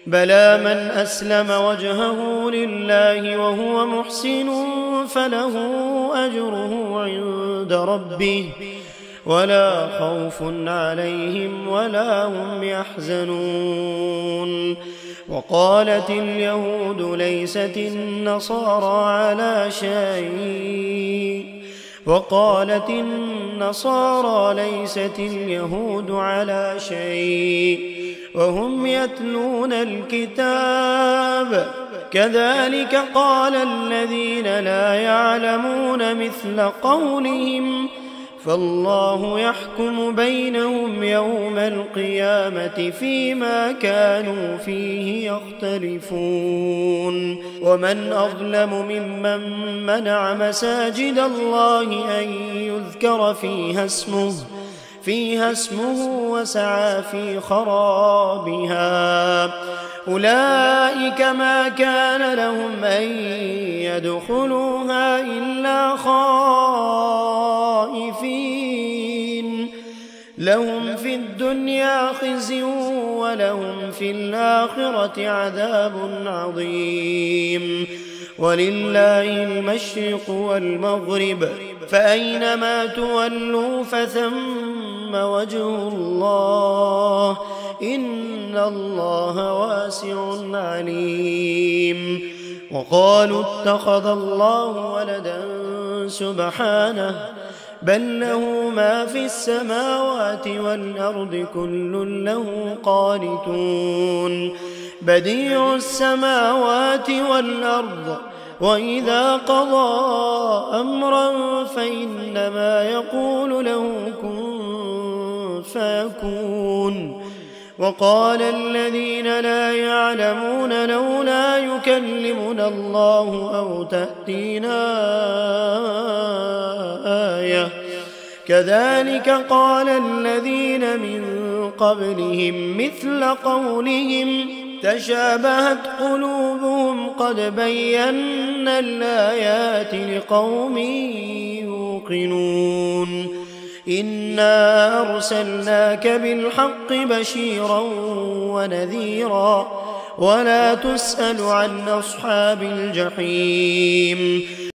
بلى من أسلم وجهه لله وهو محسن فله أجره عند ربه ولا خوف عليهم ولا هم يحزنون. وقالت اليهود ليست النصارى على شيء وهم يتلون الكتاب كذلك قال الذين لا يعلمون مثل قولهم فالله يحكم بينهم يوم القيامة فيما كانوا فيه يختلفون. ومن أظلم ممن منع مساجد الله أن يذكر فيها اسمه وسعى في خرابها أولئك ما كان لهم أن يدخلوها إلا خائفين لهم في الدنيا خزي ولهم في الآخرة عذاب عظيم. ولله المشرق والمغرب فأينما تولوا فثم وجه الله إن الله واسع عليم. وقالوا اتخذ الله ولدا سبحانه بل له ما في السماوات والأرض كل له قانتون بديع السماوات والأرض وإذا قضى أمرا فإنما يقول له كن فيكون. وقال الذين لا يعلمون لولا يكلمنا الله أو تأتينا آية كذلك قال الذين من قبلهم مثل قولهم تشابهت قلوبهم قد بينا الآيات لقوم يوقنون. إنا أرسلناك بالحق بشيرا ونذيرا ولا تسأل عن أصحاب الجحيم.